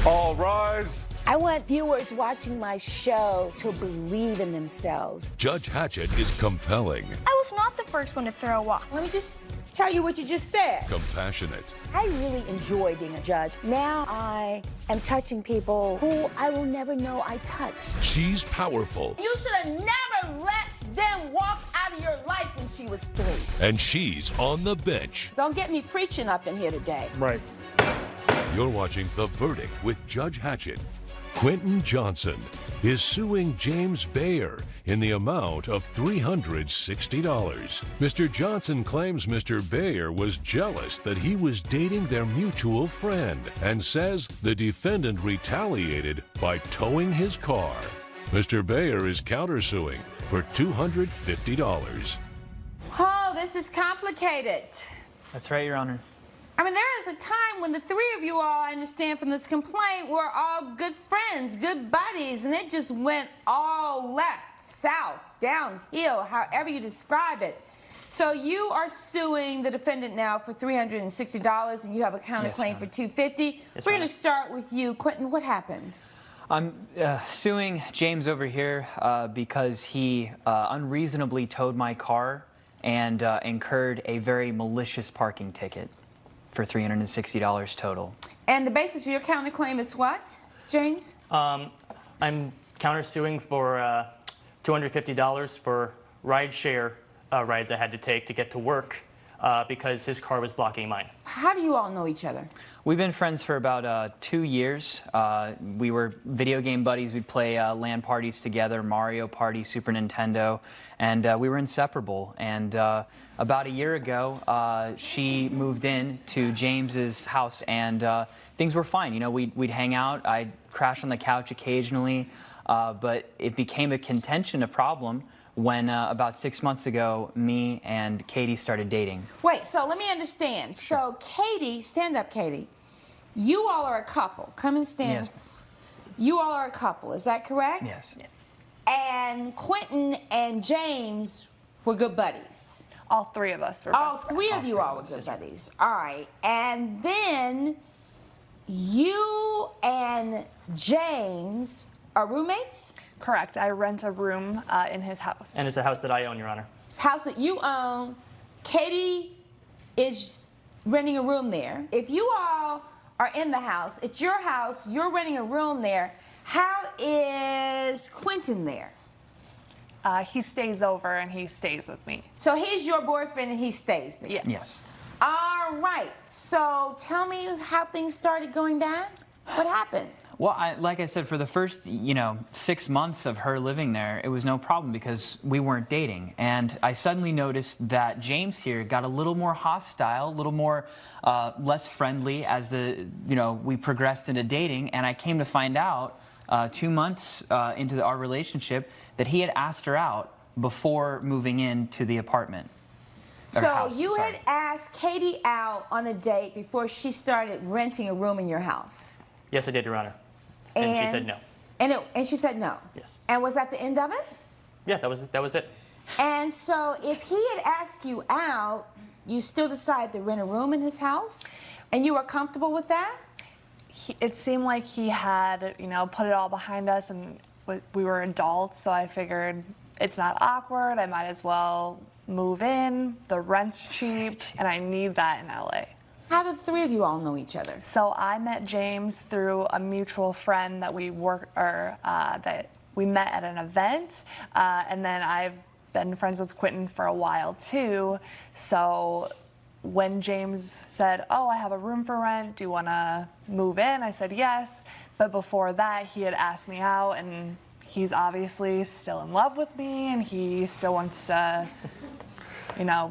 All rise. I want viewers watching my show to believe in themselves. Judge Hatchett is compelling. I was not the first one to throw a walk. Let me just tell you what you just said. Compassionate. I really enjoy being a judge. Now I am touching people who I will never know I touched. She's powerful. You should have never let them walk out of your life when she was 3. And she's on the bench. Don't get me preaching up in here today. Right. You're watching The Verdict with Judge Hatchett. Quentin Johnson is suing James Bayer in the amount of $360. Mr. Johnson claims Mr. Bayer was jealous that he was dating their mutual friend and says the defendant retaliated by towing his car. Mr. Bayer is countersuing for $250. Oh, this is complicated. That's right, Your Honor. I mean, there is a time when the 3 of you all, I understand from this complaint, were all good friends, good buddies, and it just went all left, south, downhill, however you describe it. So you are suing the defendant now for $360, and you have a counterclaim for $250. We're going to start with you. Quentin, what happened? I'm suing James over here because he unreasonably towed my car and incurred a very malicious parking ticket for $360 total. And the basis for your counterclaim is what, James? I'm countersuing for $250 for rideshare rides I had to take to get to work because his car was blocking mine. How do you all know each other? We've been friends for about 2 years. We were video game buddies. We'd play LAN parties together, Mario Party, Super Nintendo, and we were inseparable. And about a year ago, she moved in to James's house, and things were fine. You know, we'd hang out. I'd crash on the couch occasionally, but it became a contention, a problem, when about 6 months ago, me and Katie started dating. Wait, so let me understand. Sure. So Katie, stand up, Katie. You all are a couple. Come and stand. Yes. You all are a couple, is that correct? Yes. And Quentin and James were good buddies. All 3 of us were All best 3 friends. of you all were good buddies. All right. And then you and James are roommates? Correct. I rent a room in his house. And it's a house that I own, Your Honor. It's a house that you own. Katie is renting a room there. If you all are in the house, it's your house, you're renting a room there, how is Quentin there? He stays over and he stays with me. So he's your boyfriend and he stays there? Yes. Yes. All right. So tell me how things started going bad. What happened? Well, like I said, for the first, 6 months of her living there, it was no problem because we weren't dating. And I suddenly noticed that James here got a little more hostile, a little more less friendly as we progressed into dating. And I came to find out 2 months into our relationship that he had asked her out before moving into the apartment. So you had asked Katie out on a date before she started renting a room in your house? Yes, I did, Your Honor. And she said no. And she said no? Yes. And was that the end of it? Yeah, that was it. And so if he had asked you out, you still decided to rent a room in his house? And you were comfortable with that? It seemed like he had, put it all behind us and we were adults, so I figured it's not awkward. I might as well move in. The rent's cheap, and I need that in LA. How did the 3 of you all know each other? So I met James through a mutual friend that we that we met at an event, and then I've been friends with Quentin for a while too. So when James said, "Oh, I have a room for rent. Do you want to move in?" I said yes. But before that, he had asked me out, and he's obviously still in love with me, and he still wants to,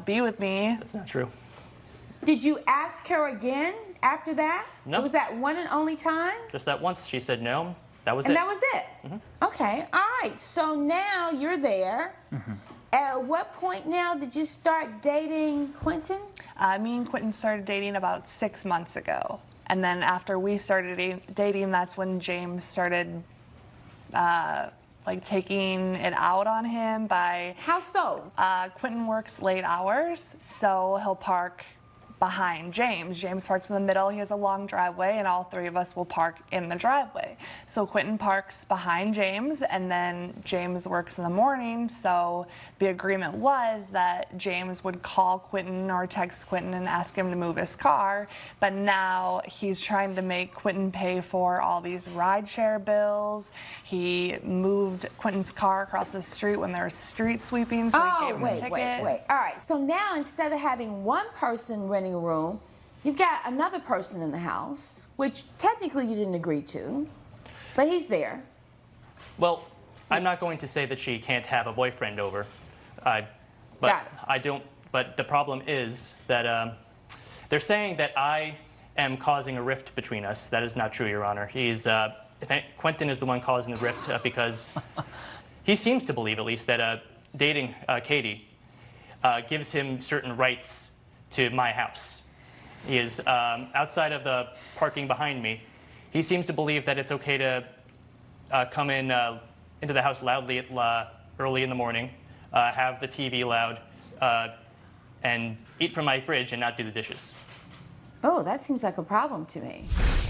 be with me. That's not true. Did you ask her again after that? No. Was that one and only time? Just that once. She said no. That was it. And that was it? Mm-hmm. Okay, all right. So now you're there. Mm-hmm. At what point now did you start dating Quentin? Me and Quentin started dating about 6 months ago. And then after we started dating, that's when James started taking it out on him by... How so? Quentin works late hours, so he'll park behind James. James parks in the middle. He has a long driveway, and all three of us will park in the driveway. So Quentin parks behind James, and then James works in the morning. So the agreement was that James would call Quentin or text Quentin and ask him to move his car. But now he's trying to make Quentin pay for all these rideshare bills. He moved Quentin's car across the street when there was street sweeping, so he gave him a ticket. Wait. All right, so now instead of having one person renting a room, you've got another person in the house, which technically you didn't agree to, but he's there. Well, I'm not going to say that she can't have a boyfriend over, but Got it. I don't. But the problem is that they're saying that I am causing a rift between us. That is not true, Your Honor. Quentin is the one causing the rift because he seems to believe, at least, that dating Katie gives him certain rights to my house. He is outside of the parking behind me. He seems to believe that it's okay to come in into the house loudly early in the morning, have the TV loud, and eat from my fridge and not do the dishes. Oh, that seems like a problem to me.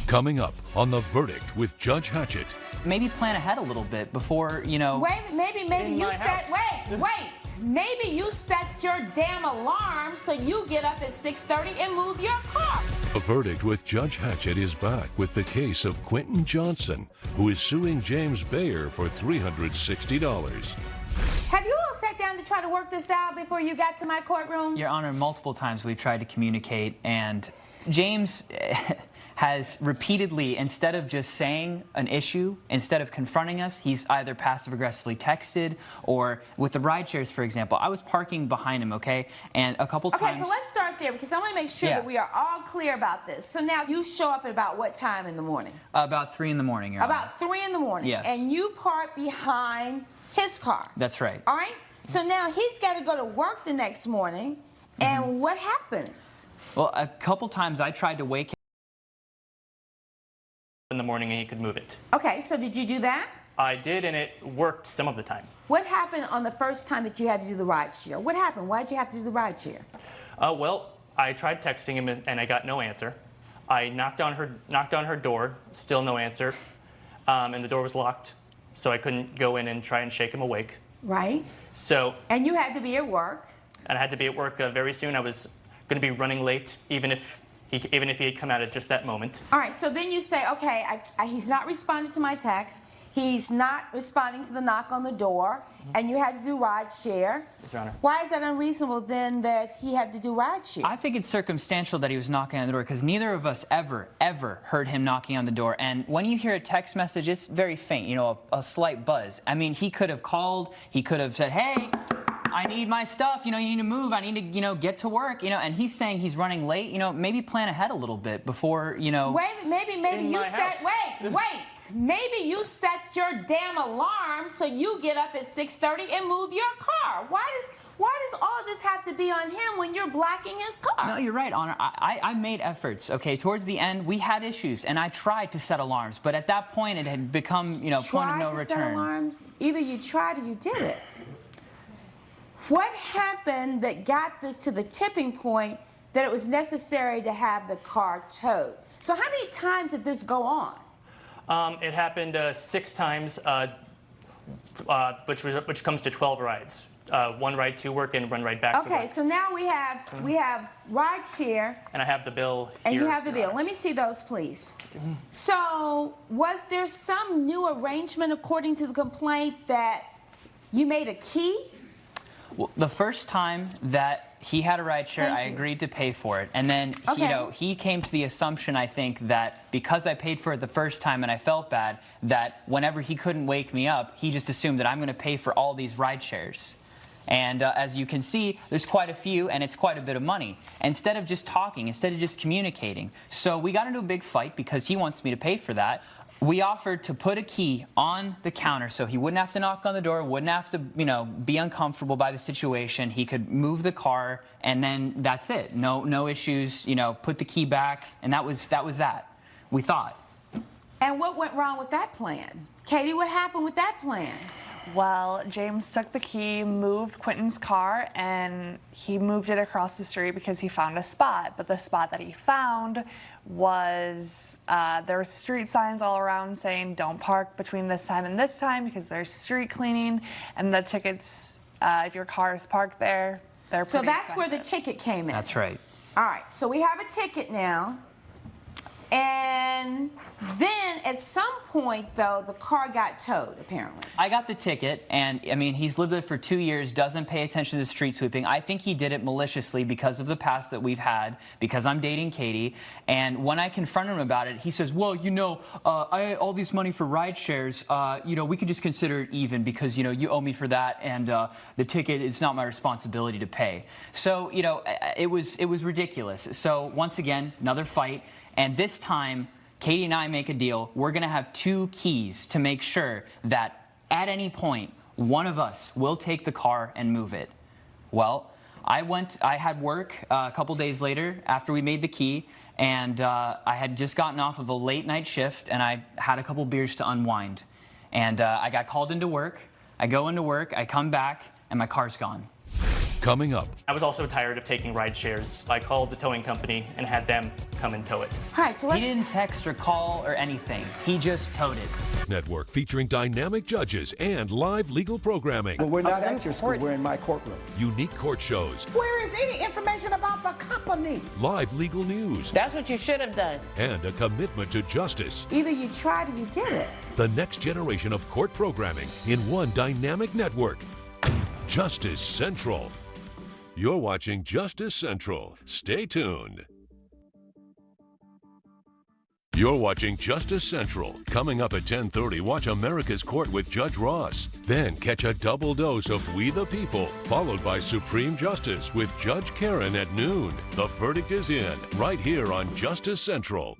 Coming up on The Verdict with Judge Hatchett. Maybe plan ahead a little bit before, you know. Wait, maybe In you my set, house. wait. Maybe you set your damn alarm so you get up at 6:30 and move your car. The Verdict with Judge Hatchett is back with the case of Quentin Johnson, who is suing James Bayer for $360. Have you all sat down to try to work this out before you got to my courtroom? Your Honor, multiple times we've tried to communicate, and James has repeatedly, instead of just saying an issue, instead of confronting us, he's either passive-aggressively texted or with the ride shares, for example. I was parking behind him, okay? And a couple times... Okay, so let's start there because I want to make sure that we are all clear about this. So now you show up at about what time in the morning? About 3 in the morning, Your Honor. About 3 in the morning. Yes. And you park behind his car. That's right. All right? So now he's got to go to work the next morning, and what happens? Well, a couple times I tried to wake him In the morning, and he could move it. Okay, so did you do that? I did, and it worked some of the time. What happened on the first time that you had to do the ride share? What happened? Why did you have to do the ride share? Well, I tried texting him, and I got no answer. I knocked on her door, still no answer, and the door was locked, so I couldn't go in and try and shake him awake. Right. So. And you had to be at work. And I had to be at work very soon. I was going to be running late, even if he had come out at just that moment. All right, so then you say, okay, he's not responding to my text. He's not responding to the knock on the door, and you had to do ride share. Yes, Your Honor. Why is that unreasonable then that he had to do ride share? I think it's circumstantial that he was knocking on the door because neither of us ever heard him knocking on the door. And when you hear a text message, it's very faint, you know, a slight buzz. I mean, he could have called, he could have said, hey, I need my stuff, you know, you need to move, I need to, you know, get to work, you know, and he's saying he's running late, you know, maybe plan ahead a little bit before, you know. Maybe you set, maybe you set your damn alarm so you get up at 6:30 and move your car. Why does all of this have to be on him when you're blocking his car? No, you're right, Honor. I made efforts, okay? Towards the end, we had issues, and I tried to set alarms, but at that point, it had become, you know, point of no return. Set alarms? Either you tried or you did it. What happened that got this to the tipping point that it was necessary to have the car towed? So how many times did this go on? It happened 6 times, which comes to 12 rides. 1 ride to work and 1 ride back to work. Okay, so now we have ride share. And I have the bill here. And you have the Your bill. Honor. Let me see those, please. So was there some new arrangement according to the complaint that you made a key? Well, the first time that he had a ride share, I agreed to pay for it. And then, you know, he came to the assumption, I think, that because I paid for it the first time and I felt bad, that whenever he couldn't wake me up, he just assumed that I'm going to pay for all these ride shares. And as you can see, there's quite a few, and it's quite a bit of money. Instead of just talking, instead of just communicating. So we got into a big fight because he wants me to pay for that. We offered to put a key on the counter so he wouldn't have to knock on the door, wouldn't have to, you know, be uncomfortable by the situation. He could move the car, and then that's it. No issues, you know, put the key back, and that was that, we thought. And what went wrong with that plan? Katie, what happened with that plan? Well, James took the key, moved Quentin's car, and he moved it across the street because he found a spot. But the spot that he found was, there were street signs all around saying don't park between this time and this time because there's street cleaning, and the tickets, if your car is parked there, they're So pretty that's where the expensive. ticket came in. That's right. All right, so we have a ticket now. And then at some point, though, the car got towed, apparently. I got the ticket, and I mean, he's lived there for 2 years, doesn't pay attention to street sweeping. I think he did it maliciously because of the past that we've had, because I'm dating Katie. And when I confronted him about it, he says, well, you know, I all this money for ride shares, you know, we could just consider it even because, you know, you owe me for that, and the ticket, it's not my responsibility to pay. So, you know, it was ridiculous. So once again, another fight. And this time, Katie and I make a deal. We're going to have 2 keys to make sure that at any point, one of us will take the car and move it. Well, I had work a couple days later after we made the key, and I had just gotten off of a late night shift, and I had a couple beers to unwind. And I got called into work. I go into work, I come back, and my car's gone. Coming up, I was also tired of taking ride shares. I called the towing company and had them come and tow it. All right, so He let's... didn't text or call or anything. He just towed it. network featuring dynamic judges and live legal programming, Well, we're not at your school, we're in my courtroom. unique court shows, Where is any information about the company? live legal news, That's what you should have done. and a commitment to justice. Either you tried or you did it. The next generation of court programming in one dynamic network. Justice Central. You're watching Justice Central. Stay tuned. You're watching Justice Central. Coming up at 10:30, watch America's Court with Judge Ross. Then catch a double dose of We the People, followed by Supreme Justice with Judge Karen at noon. The verdict is in, right here on Justice Central.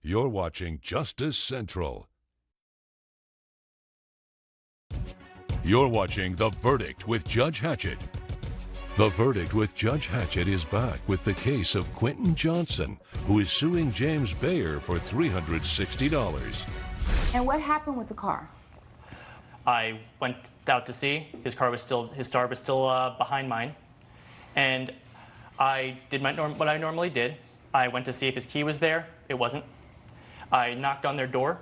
You're watching Justice Central. You're watching The Verdict with Judge Hatchett. The Verdict with Judge Hatchett is back with the case of Quentin Johnson, who is suing James Bayer for $360. And what happened with the car? I went out to see. His star was still behind mine, and I did what I normally did. I went to see if his key was there. It wasn't. I knocked on their door.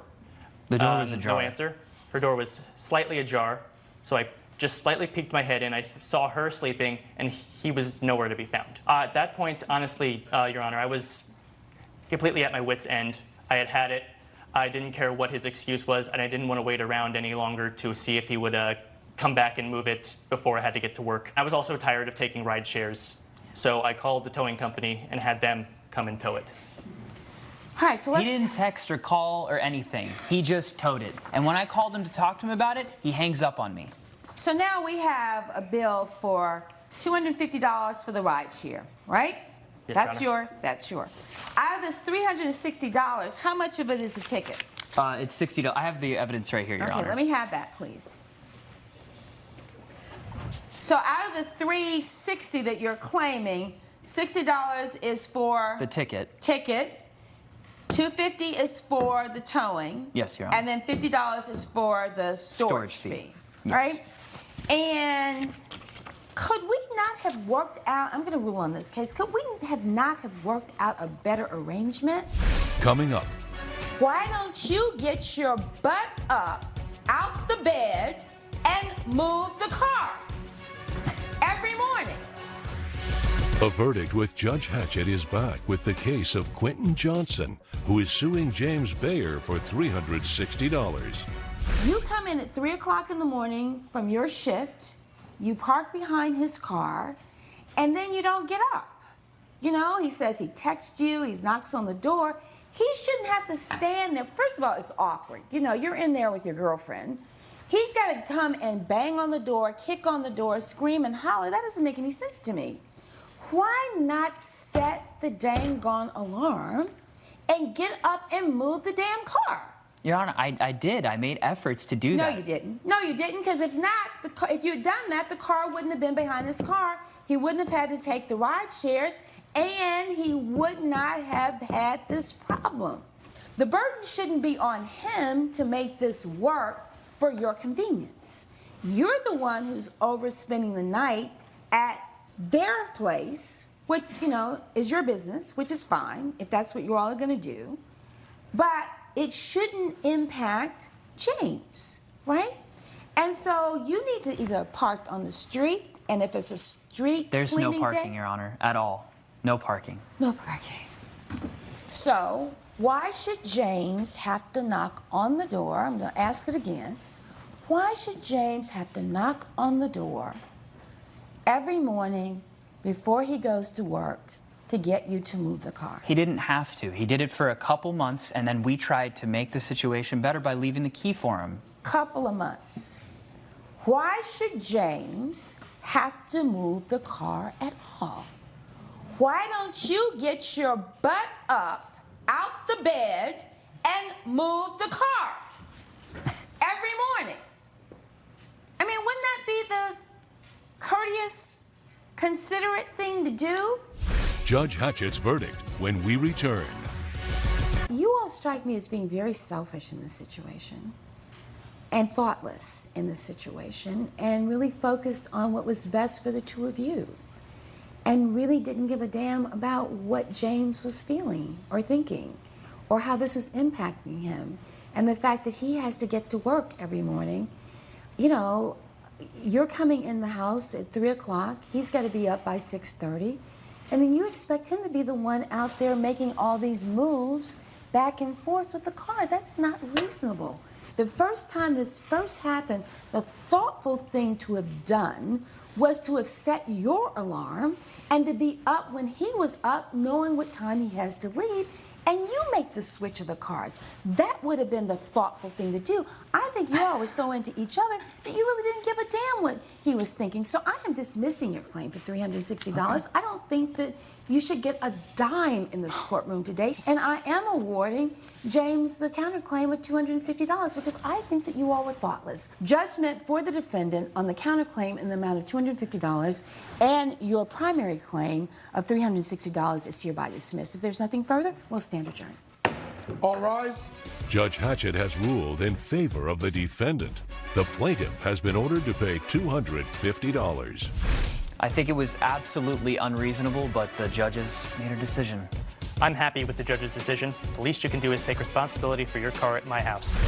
The door was ajar. No answer. Her door was slightly ajar, so I just slightly peeked my head in. I saw her sleeping, and he was nowhere to be found. At that point, honestly, Your Honor, I was completely at my wit's end. I had had it. I didn't care what his excuse was, and I didn't want to wait around any longer to see if he would come back and move it before I had to get to work. I was also tired of taking ride shares, so I called the towing company and had them come and tow it. All right, so let's... He didn't text or call or anything. He just towed it. And when I called him to talk to him about it, he hangs up on me. So now we have a bill for $250 for the ride share, right? Yes, That's Your Honor. that's your. Out of this $360, how much of it is a ticket? It's $60. I have the evidence right here, Your Okay, Honor. let me have that, please. So out of the $360 that you're claiming, $60 is for The ticket. $250 is for the towing. Yes, Your Honor. And then $50 is for the storage fee. Yes. Right? And could we not have worked out, I'm going to rule on this case, could we not have worked out a better arrangement? Coming up, Why don't you get your butt up out the bed and move the car every morning? The Verdict with Judge Hatchett is back with the case of Quentin Johnson, who is suing James Bayer for $360. You come in at 3 o'clock in the morning from your shift, you park behind his car, and then you don't get up. You know, he says he texts you, he knocks on the door. He shouldn't have to stand there. First of all, it's awkward. You know, you're in there with your girlfriend. He's got to come and bang on the door, kick on the door, scream and holler. That doesn't make any sense to me. Why not set the dang gone alarm and get up and move the damn car? Your Honor, I did. I made efforts to do No, that. you didn't. No, you didn't, because if not, if you had done that, the car wouldn't have been behind his car. He wouldn't have had to take the ride shares, and he would not have had this problem. The burden shouldn't be on him to make this work for your convenience. You're the one who's overspending the night at their place, which, you know, is your business, which is fine if that's what you all are going to do. But it shouldn't impact James, right? And so you need to either park on the street, and if it's a street There's no cleaning parking, day, Your Honor, at all. No parking. no parking. So why should James have to knock on the door? I'm going to ask it again. Why should James have to knock on the door every morning before he goes to work to get you to move the car? He didn't have to. He did it for a couple months, and then we tried to make the situation better by leaving the key for him. Couple of months. Why should James have to move the car at all? Why don't you get your butt up out the bed and move the car every morning? I mean, wouldn't that be the courteous, considerate thing to do? Judge Hatchett's verdict when we return. You all strike me as being very selfish in this situation and thoughtless in this situation and really focused on what was best for the two of you and really didn't give a damn about what James was feeling or thinking or how this was impacting him and the fact that he has to get to work every morning. You know, you're coming in the house at 3 o'clock, he's got to be up by 6:30, and then you expect him to be the one out there making all these moves back and forth with the car. That's not reasonable. The first time this first happened, the thoughtful thing to have done was to have set your alarm and to be up when he was up, knowing what time he has to leave, and you make the switch of the cars. That would have been the thoughtful thing to do. I think you all were so into each other that you really didn't give a damn what he was thinking. So I am dismissing your claim for $360. Okay. I don't think that you should get a dime in this courtroom today. And I am awarding James the counterclaim of $250 because I think that you all were thoughtless. Judgment for the defendant on the counterclaim in the amount of $250 and your primary claim of $360 is hereby dismissed. If there's nothing further, we'll stand adjourned. All rise. Judge Hatchett has ruled in favor of the defendant. The plaintiff has been ordered to pay $250. I think it was absolutely unreasonable, but the judges made a decision. I'm happy with the judge's decision. The least you can do is take responsibility for your car at my house.